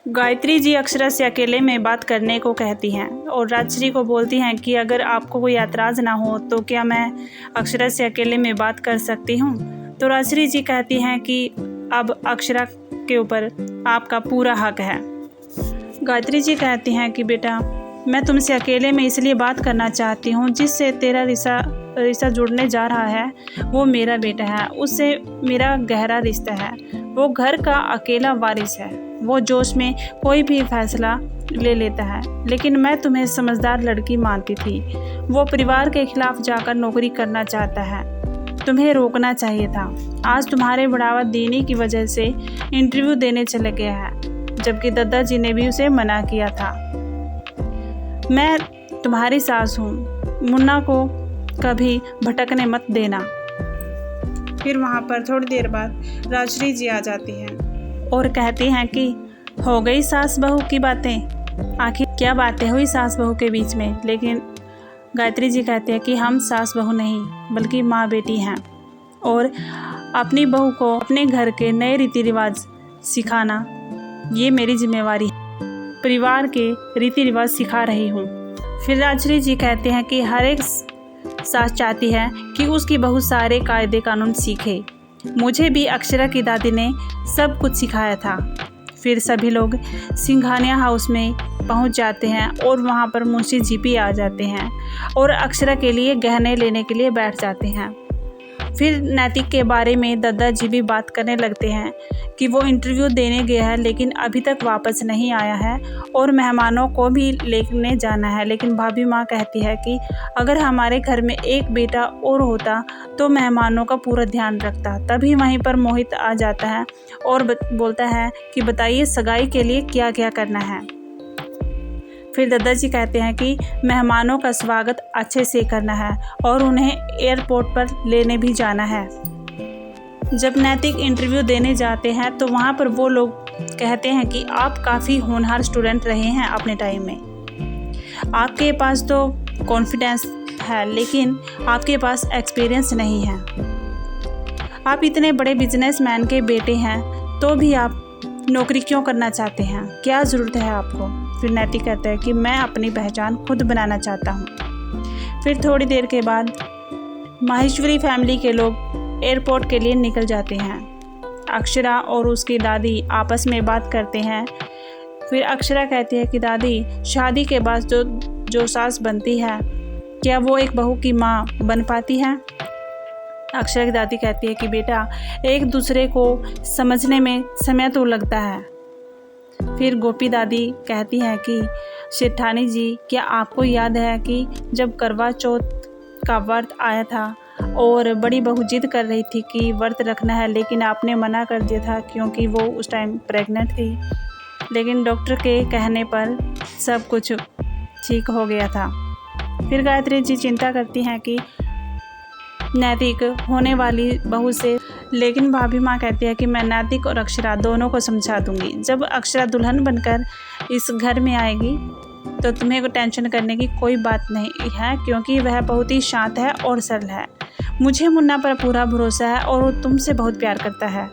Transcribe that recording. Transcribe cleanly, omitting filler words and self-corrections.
गायत्री जी अक्षरा से अकेले में बात करने को कहती हैं और राजश्री को बोलती हैं कि अगर आपको कोई ऐतराज़ ना हो तो क्या मैं अक्षरा से अकेले में बात कर सकती हूँ। तो राजश्री जी कहती हैं कि अब अक्षरा के ऊपर आपका पूरा हक है। गायत्री जी कहती हैं कि बेटा, मैं तुमसे अकेले में इसलिए बात करना चाहती हूँ, जिससे तेरा रिश्ता जुड़ने जा रहा है वो मेरा बेटा है, उससे मेरा गहरा रिश्ता है। वो घर का अकेला वारिस है, वो जोश में कोई भी फैसला ले लेता है, लेकिन मैं तुम्हें समझदार लड़की मानती थी। वो परिवार के खिलाफ जाकर नौकरी करना चाहता है, तुम्हें रोकना चाहिए था। आज तुम्हारे बढ़ावा देने की वजह से इंटरव्यू देने चले गया है, जबकि दादाजी ने भी उसे मना किया था। मैं तुम्हारी सास हूँ, मुन्ना को कभी भटकने मत देना। फिर वहाँ पर थोड़ी देर बाद राजश्री जी आ जाती हैं और कहती हैं कि हो गई सास बहू की बातें, आखिर क्या बातें हुई सास बहू के बीच में। लेकिन गायत्री जी कहती है कि हम सास बहू नहीं बल्कि माँ बेटी हैं और अपनी बहू को अपने घर के नए रीति रिवाज सिखाना ये मेरी जिम्मेवारी है। परिवार के रीति रिवाज सिखा रही हूँ। फिर राजश्री जी कहते हैं कि हर एक सास चाहती है कि उसकी बहू सारे कायदे कानून सीखे। मुझे भी अक्षरा की दादी ने सब कुछ सिखाया था। फिर सभी लोग सिंघानिया हाउस में पहुंच जाते हैं और वहां पर मुंशी जी भी आ जाते हैं और अक्षरा के लिए गहने लेने के लिए बैठ जाते हैं। फिर नैतिक के बारे में दादाजी भी बात करने लगते हैं कि वो इंटरव्यू देने गया है लेकिन अभी तक वापस नहीं आया है और मेहमानों को भी लेने जाना है। लेकिन भाभी माँ कहती है कि अगर हमारे घर में एक बेटा और होता तो मेहमानों का पूरा ध्यान रखता। तभी वहीं पर मोहित आ जाता है और बोलता है कि बताइए सगाई के लिए क्या क्या करना है। फिर दादाजी कहते हैं कि मेहमानों का स्वागत अच्छे से करना है और उन्हें एयरपोर्ट पर लेने भी जाना है। जब नैतिक इंटरव्यू देने जाते हैं तो वहाँ पर वो लोग कहते हैं कि आप काफ़ी होनहार स्टूडेंट रहे हैं अपने टाइम में। आपके पास तो कॉन्फिडेंस है लेकिन आपके पास एक्सपीरियंस नहीं है। आप इतने बड़े बिजनेसमैन के बेटे हैं तो भी आप नौकरी क्यों करना चाहते हैं, क्या ज़रूरत है आपको। फिर नैतिक कहता है कि मैं अपनी पहचान खुद बनाना चाहता हूँ। फिर थोड़ी देर के बाद माहेश्वरी फैमिली के लोग एयरपोर्ट के लिए निकल जाते हैं। अक्षरा और उसकी दादी आपस में बात करते हैं। फिर अक्षरा कहती है कि दादी, शादी के बाद जो सास बनती है क्या वो एक बहू की माँ बन पाती है। अक्षरा की दादी कहती है कि बेटा, एक दूसरे को समझने में समय तो लगता है। फिर गोपी दादी कहती हैं कि सेठानी जी, क्या आपको याद है कि जब करवा चौथ का व्रत आया था और बड़ी बहू जिद कर रही थी कि व्रत रखना है, लेकिन आपने मना कर दिया था क्योंकि वो उस टाइम प्रेग्नेंट थी। लेकिन डॉक्टर के कहने पर सब कुछ ठीक हो गया था। फिर गायत्री जी चिंता करती हैं कि नैतिक होने वाली बहू से, लेकिन भाभी माँ कहती है कि मैं नैतिक और अक्षरा दोनों को समझा दूंगी। जब अक्षरा दुल्हन बनकर इस घर में आएगी तो तुम्हें टेंशन करने की कोई बात नहीं है क्योंकि वह बहुत ही शांत है और सरल है। मुझे मुन्ना पर पूरा भरोसा है और वो तुमसे बहुत प्यार करता है।